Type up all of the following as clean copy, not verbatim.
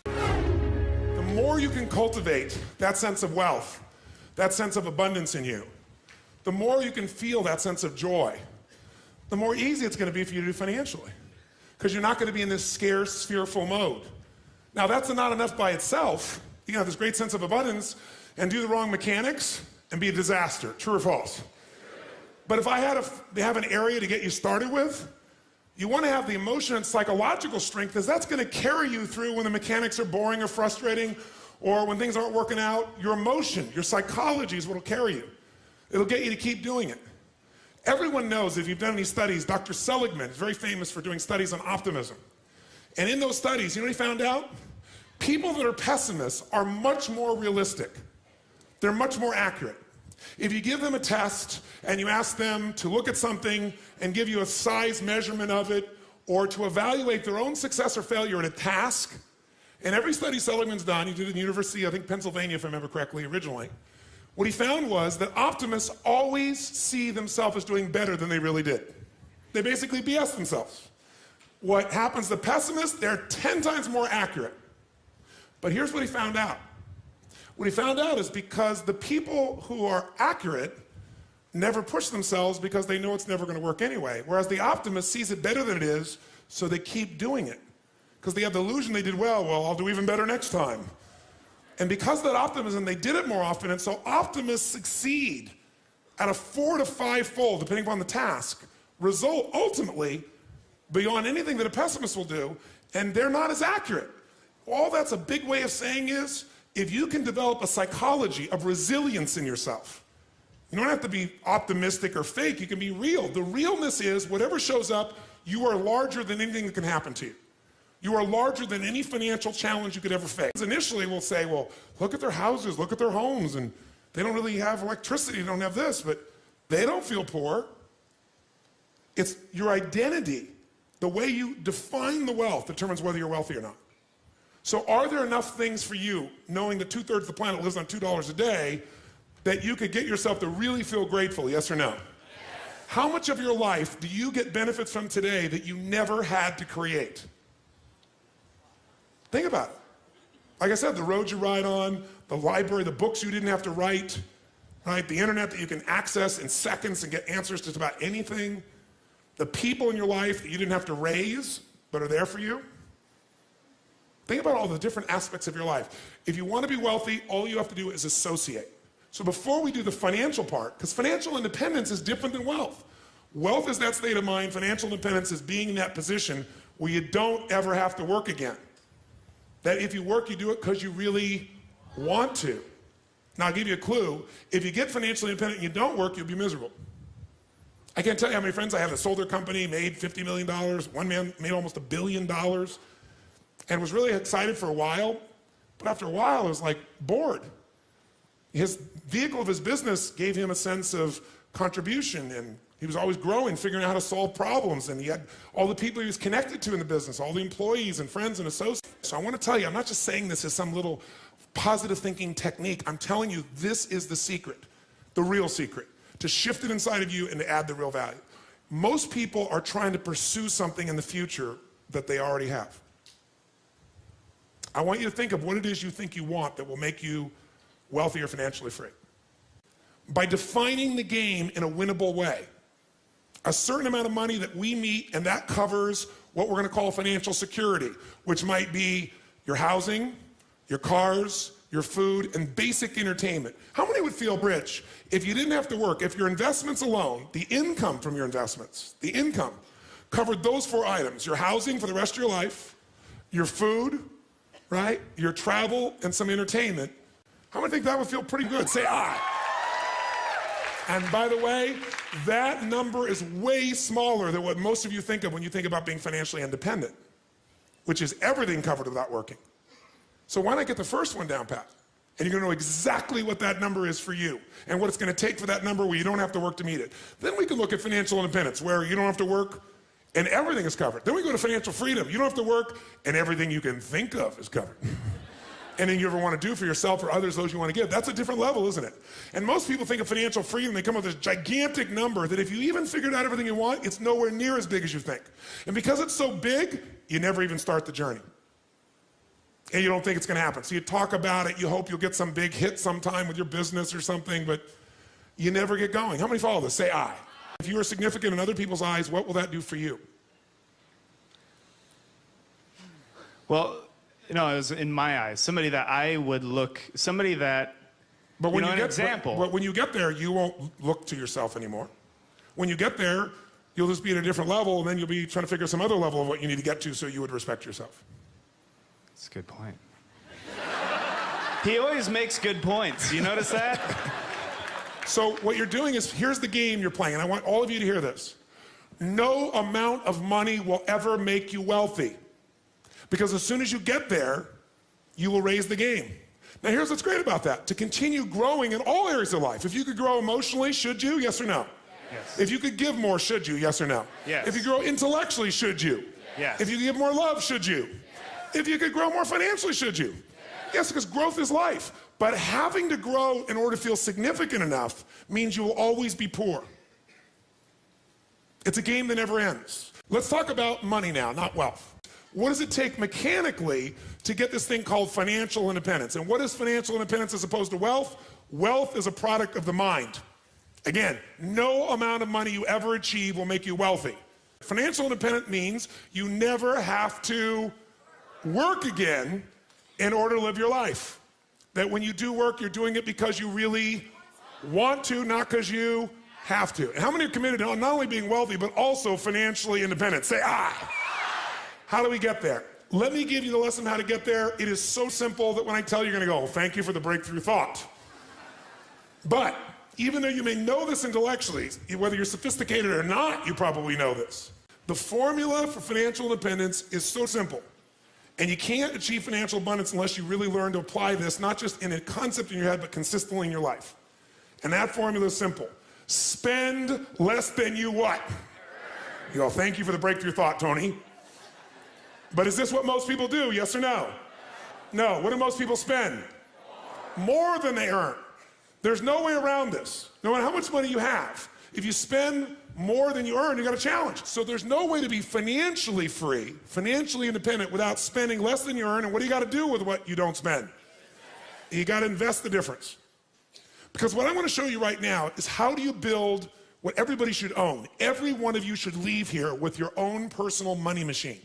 The more you can cultivate that sense of wealth, that sense of abundance in you, the more you can feel that sense of joy, the more easy it's going to be for you to do financially. Because you're not going to be in this scarce, fearful mode. Now, that's not enough by itself. You can have this great sense of abundance and do the wrong mechanics and be a disaster. True or false? But if I had to have an area to get you started with, you want to have the emotion and psychological strength, because that's going to carry you through when the mechanics are boring or frustrating, or when things aren't working out. Your emotion, your psychology is what will carry you. It'll get you to keep doing it. Everyone knows, if you've done any studies, Dr. Seligman is very famous for doing studies on optimism. And in those studies, you know what he found out? People that are pessimists are much more realistic. They're much more accurate. If you give them a test and you ask them to look at something and give you a size measurement of it, or to evaluate their own success or failure at a task, and every study Seligman's done, he did it in the University, I think Pennsylvania, if I remember correctly, originally, what he found was that optimists always see themselves as doing better than they really did. They basically BS themselves. What happens to pessimists, they're 10 times more accurate. But here's what he found out. What he found out is because the people who are accurate never push themselves because they know it's never going to work anyway. Whereas the optimist sees it better than it is, so they keep doing it. Because they have the illusion they did well, I'll do even better next time. And because of that optimism, they did it more often, and so optimists succeed at a 4 to 5-fold, depending upon the task, result ultimately beyond anything that a pessimist will do, and they're not as accurate. All that's a big way of saying is, if you can develop a psychology of resilience in yourself, you don't have to be optimistic or fake, you can be real. The realness is, whatever shows up, you are larger than anything that can happen to you. You are larger than any financial challenge you could ever face. Initially, we'll say, well, look at their houses, look at their homes, and they don't really have electricity, they don't have this, but they don't feel poor. It's your identity. The way you define the wealth determines whether you're wealthy or not. So are there enough things for you, knowing that 2/3 of the planet lives on $2 a day, that you could get yourself to really feel grateful, yes or no? Yes. How much of your life do you get benefits from today that you never had to create? Think about it. Like I said, the roads you ride on, the library, the books you didn't have to write, right? The internet that you can access in seconds and get answers to just about anything. The people in your life that you didn't have to raise, but are there for you. Think about all the different aspects of your life. If you want to be wealthy, all you have to do is associate. So before we do the financial part, because financial independence is different than wealth. Wealth is that state of mind. Financial independence is being in that position where you don't ever have to work again. That if you work, you do it because you really want to. Now, I'll give you a clue. If you get financially independent and you don't work, you'll be miserable. I can't tell you how many friends I have that sold their company, made $50 million. One man made almost $1 billion and was really excited for a while. But after a while, it was like bored. His vehicle of his business gave him a sense of contribution, and he was always growing, figuring out how to solve problems, and he had all the people he was connected to in the business, all the employees and friends and associates. So I want to tell you, I'm not just saying this as some little positive thinking technique. I'm telling you, this is the secret, the real secret, to shift it inside of you and to add the real value. Most people are trying to pursue something in the future that they already have. I want you to think of what it is you think you want that will make you wealthy or financially free. By defining the game in a winnable way. A certain amount of money that we meet, and that covers what we're going to call financial security, which might be your housing, your cars, your food, and basic entertainment. How many would feel rich if you didn't have to work, if your investments alone, the income from your investments, the income, covered those 4 items, your housing for the rest of your life, your food, right, your travel, and some entertainment? How many think that would feel pretty good? Say aye. And by the way, that number is way smaller than what most of you think of when you think about being financially independent, which is everything covered without working. So why not get the first one down pat? And you're going to know exactly what that number is for you and what it's going to take for that number where you don't have to work to meet it. Then we can look at financial independence, where you don't have to work and everything is covered. Then we go to financial freedom. You don't have to work and everything you can think of is covered. anything you ever want to do for yourself or others, those you want to give. That's a different level, isn't it? And most people think of financial freedom, they come up with this gigantic number that if you even figured out everything you want, it's nowhere near as big as you think. And because it's so big, you never even start the journey. And you don't think it's going to happen. So you talk about it, you hope you'll get some big hit sometime with your business or something, but you never get going. How many follow this? Say I. If you are significant in other people's eyes, what will that do for you? Well, you know, it was in my eyes, somebody that I would look, somebody that, but when you know, you get, an example. But when you get there, you won't look to yourself anymore. When you get there, you'll just be at a different level, and then you'll be trying to figure some other level of what you need to get to so you would respect yourself. That's a good point. He always makes good points. You notice that? So what you're doing is, here's the game you're playing, and I want all of you to hear this. No amount of money will ever make you wealthy. Because as soon as you get there, you will raise the game. Now here's what's great about that. To continue growing in all areas of life. If you could grow emotionally, should you? Yes or no? Yes. If you could give more, should you? Yes or no? Yes. If you grow intellectually, should you? Yes. If you give more love, should you? Yes. If you could grow more financially, should you? Yes, because growth is life. But having to grow in order to feel significant enough means you will always be poor. It's a game that never ends. Let's talk about money now, not wealth. What does it take mechanically to get this thing called financial independence? And what is financial independence as opposed to wealth? Wealth is a product of the mind. Again, no amount of money you ever achieve will make you wealthy. Financial independence means you never have to work again in order to live your life. That when you do work, you're doing it because you really want to, not because you have to. And how many are committed to not only being wealthy, but also financially independent? Say, I. How do we get there? Let me give you the lesson how to get there. It is so simple that when I tell you, you're going to go, thank you for the breakthrough thought. But even though you may know this intellectually, whether you're sophisticated or not, you probably know this. The formula for financial independence is so simple. And you can't achieve financial abundance unless you really learn to apply this, not just in a concept in your head, but consistently in your life. And that formula is simple. Spend less than you what? You go, thank you for the breakthrough thought, Tony. But is this what most people do, yes or no? No. What do most people spend? More than they earn. There's no way around this. No matter how much money you have, if you spend more than you earn, you got a challenge. So there's no way to be financially free, financially independent without spending less than you earn. And what do you got to do with what you don't spend? You got to invest the difference. Because what I want to show you right now is how do you build what everybody should own. Every one of you should leave here with your own personal money machine.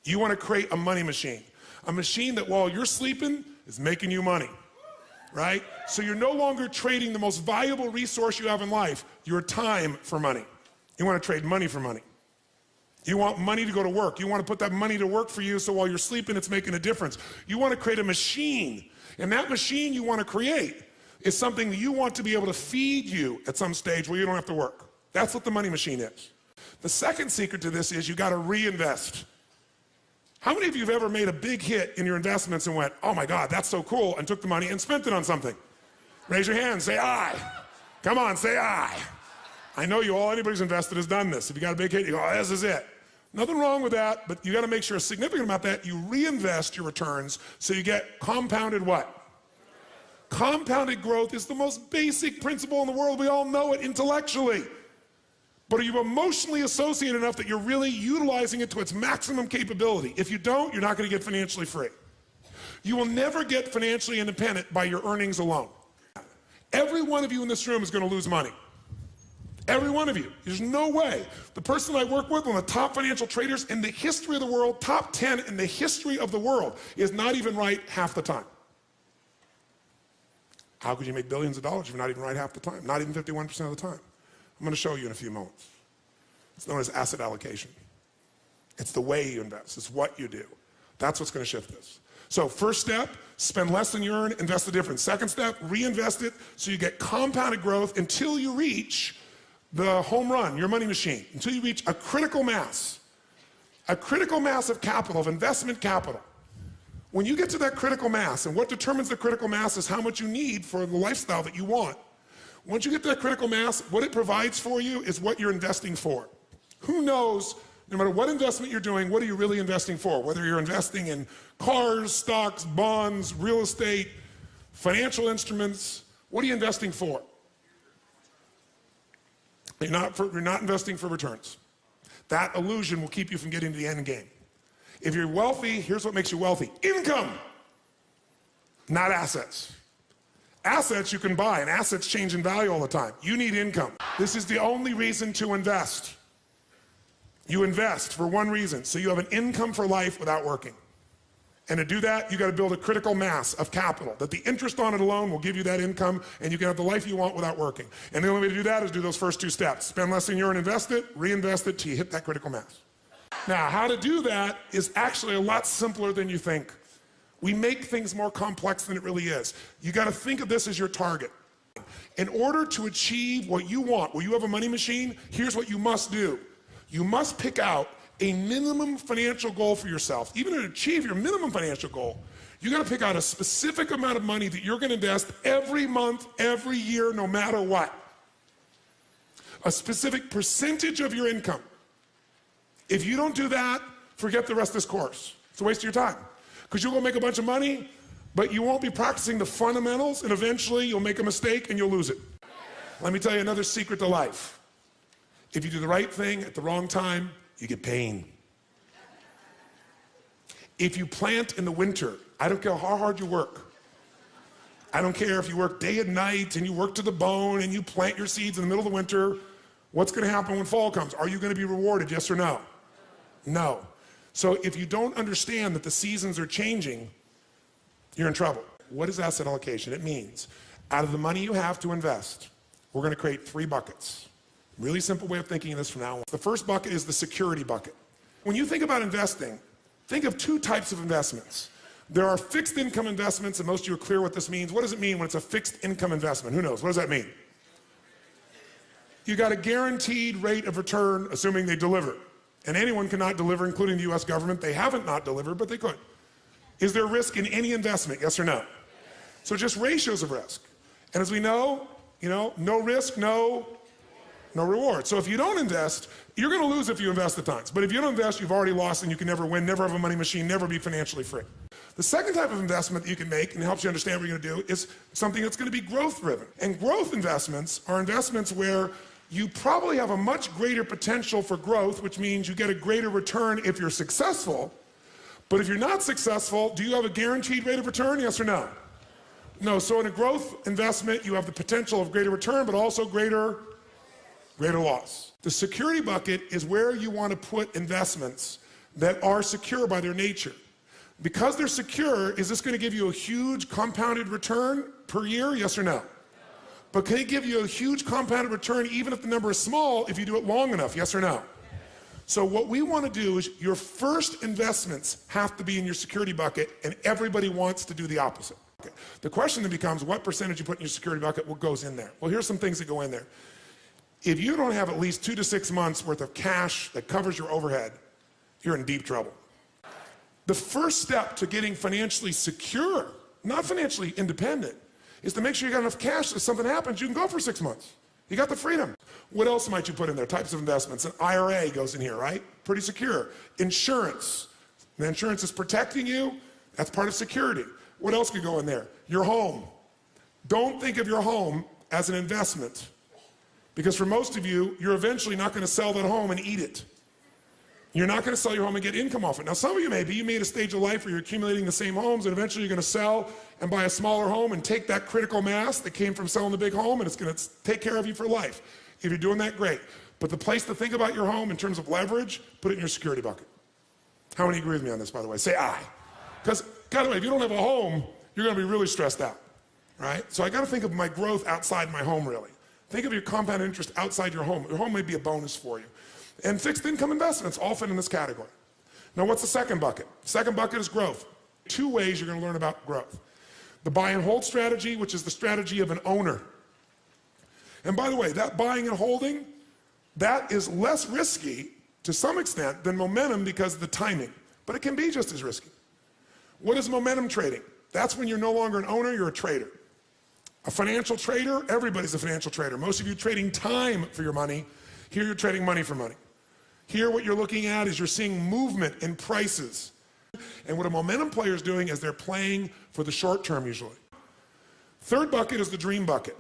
You want to create a money machine. A machine that while you're sleeping is making you money, right? So you're no longer trading the most valuable resource you have in life, your time, for money. You want to trade money for money. You want money to go to work. You want to put that money to work for you so while you're sleeping it's making a difference. You want to create a machine. And that machine you want to create is something that you want to be able to feed you at some stage where you don't have to work. That's what the money machine is. The second secret to this is you got to reinvest. How many of you have ever made a big hit in your investments and went, oh my God, that's so cool, and took the money and spent it on something? Raise your hand, say I. Come on, say I. I know you all, anybody who's invested has done this. If you got a big hit, you go, oh, this is it. Nothing wrong with that, but you got to make sure a significant amount of that, you reinvest your returns so you get compounded what? Compounded growth is the most basic principle in the world. We all know it intellectually. But are you emotionally associated enough that you're really utilizing it to its maximum capability? If you don't, you're not going to get financially free. You will never get financially independent by your earnings alone. Every one of you in this room is going to lose money. Every one of you. There's no way. The person I work with, one of the top financial traders in the history of the world, top 10 in the history of the world, is not even right half the time. How could you make billions of dollars if you're not even right half the time? Not even 51% of the time. I'm going to show you in a few moments. It's known as asset allocation. It's the way you invest. It's what you do. That's what's going to shift this. So first step, spend less than you earn, invest the difference. Second step, reinvest it so you get compounded growth until you reach the home run, your money machine, until you reach a critical mass of capital, of investment capital. When you get to that critical mass, and what determines the critical mass is how much you need for the lifestyle that you want. Once you get to that critical mass, what it provides for you is what you're investing for. Who knows No matter what investment you're doing, what are you really investing for? Whether you're investing in cars, stocks, bonds, real estate, financial instruments, what are you investing for? You're not investing for returns. That illusion will keep you from getting to the end game. If you're wealthy, here's what makes you wealthy. Income, not assets. Assets you can buy, and assets change in value all the time. You need income. This is the only reason to invest. You invest for one reason, so you have an income for life without working. And to do that, you got to build a critical mass of capital, that the interest on it alone will give you that income, and you can have the life you want without working. And the only way to do that is do those first two steps. Spend less than you earn, invest it, reinvest it till you hit that critical mass. Now, how to do that is actually a lot simpler than you think. We make things more complex than it really is. You got to think of this as your target. In order to achieve what you want, where you have a money machine, here's what you must do. You must pick out a minimum financial goal for yourself. Even to achieve your minimum financial goal, you got to pick out a specific amount of money that you're going to invest every month, every year, no matter what. A specific percentage of your income. If you don't do that, forget the rest of this course. It's a waste of your time. Because you'll go make a bunch of money, but you won't be practicing the fundamentals, and eventually you'll make a mistake and you'll lose it. Let me tell you another secret to life. If you do the right thing at the wrong time, you get pain. If you plant in the winter, I don't care how hard you work. I don't care if you work day and night and you work to the bone and you plant your seeds in the middle of the winter. What's going to happen when fall comes? Are you going to be rewarded, yes or no? No. So if you don't understand that the seasons are changing, you're in trouble. What is asset allocation? It means out of the money you have to invest, we're going to create 3 buckets. Really simple way of thinking of this from now on. The first bucket is the security bucket. When you think about investing, think of 2 types of investments. There are fixed income investments, and most of you are clear what this means. What does it mean when it's a fixed income investment? Who knows? What does that mean? You got a guaranteed rate of return, assuming they deliver. And anyone cannot deliver, including the US government. They haven't not delivered, but they could. Is there risk in any investment, yes or no? So just ratios of risk. And as we know, no risk, no reward. So if you don't invest, you're going to lose if you invest at times. But if you don't invest, you've already lost and you can never win, never have a money machine, never be financially free. The second type of investment that you can make, and it helps you understand what you're going to do, is something that's going to be growth driven. And growth investments are investments where you probably have a much greater potential for growth, which means you get a greater return if you're successful. But if you're not successful, do you have a guaranteed rate of return, yes or no? No, so in a growth investment, you have the potential of greater return, but also greater loss. The security bucket is where you want to put investments that are secure by their nature. Because they're secure, is this going to give you a huge compounded return per year, yes or no? But can it give you a huge compounded return even if the number is small if you do it long enough, yes or no? So what we want to do is your first investments have to be in your security bucket, and everybody wants to do the opposite. Okay. The question then becomes what percentage you put in your security bucket, what goes in there? Well, here's some things that go in there. If you don't have at least 2 to 6 months worth of cash that covers your overhead, you're in deep trouble. The first step to getting financially secure, not financially independent, is to make sure you got enough cash that if something happens, you can go for 6 months. You got the freedom. What else might you put in there? Types of investments. An IRA goes in here, right? Pretty secure. Insurance. The insurance is protecting you. That's part of security. What else could go in there? Your home. Don't think of your home as an investment. Because for most of you, you're eventually not going to sell that home and eat it. You're not going to sell your home and get income off it. Now, some of you may be. You made a stage of life where you're accumulating the same homes, and eventually you're going to sell and buy a smaller home and take that critical mass that came from selling the big home, and it's going to take care of you for life. If you're doing that, great. But the place to think about your home in terms of leverage, put it in your security bucket. How many agree with me on this, by the way? Say aye. Because, by the way, if you don't have a home, you're going to be really stressed out, right? So I got to think of my growth outside my home, really. Think of your compound interest outside your home. Your home may be a bonus for you. And fixed income investments all fit in this category. Now, what's the second bucket? Second bucket is growth. 2 ways you're going to learn about growth. The buy and hold strategy, which is the strategy of an owner. And by the way, that buying and holding, that is less risky to some extent than momentum because of the timing. But it can be just as risky. What is momentum trading? That's when you're no longer an owner, you're a trader. A financial trader, everybody's a financial trader. Most of you trading time for your money. Here you're trading money for money. Here what you're looking at is you're seeing movement in prices. And what a momentum player is doing is they're playing for the short term usually. Third bucket is the dream bucket.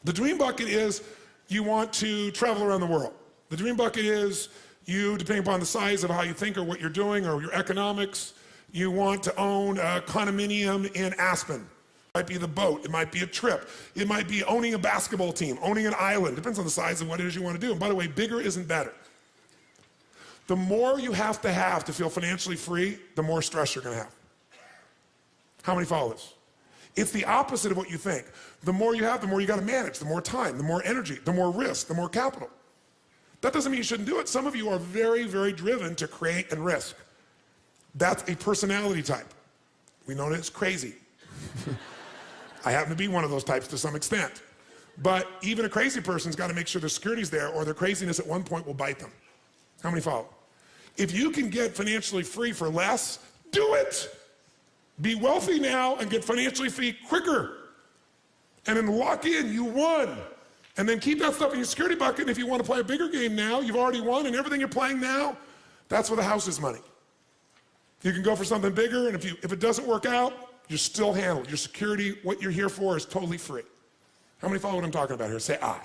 The dream bucket is you want to travel around the world. The dream bucket is you, depending upon the size of how you think or what you're doing or your economics, you want to own a condominium in Aspen. It might be the boat, it might be a trip, it might be owning a basketball team, owning an island. Depends on the size of what it is you want to do. And by the way, bigger isn't better. The more you have to feel financially free, the more stress you're going to have. How many follow this? It's the opposite of what you think. The more you have, the more you got to manage, the more time, the more energy, the more risk, the more capital. That doesn't mean you shouldn't do it. Some of you are very, very driven to create and risk. That's a personality type. We know that it's crazy. I happen to be one of those types to some extent. But even a crazy person's got to make sure their security's there or their craziness at one point will bite them. How many follow? If you can get financially free for less, do it. Be wealthy now and get financially free quicker. And then lock in, you won. And then keep that stuff in your security bucket. And if you want to play a bigger game now, you've already won, and everything you're playing now, that's where the house is money. You can go for something bigger, and if it doesn't work out, you're still handled. Your security, what you're here for, is totally free. How many follow what I'm talking about here? Say I.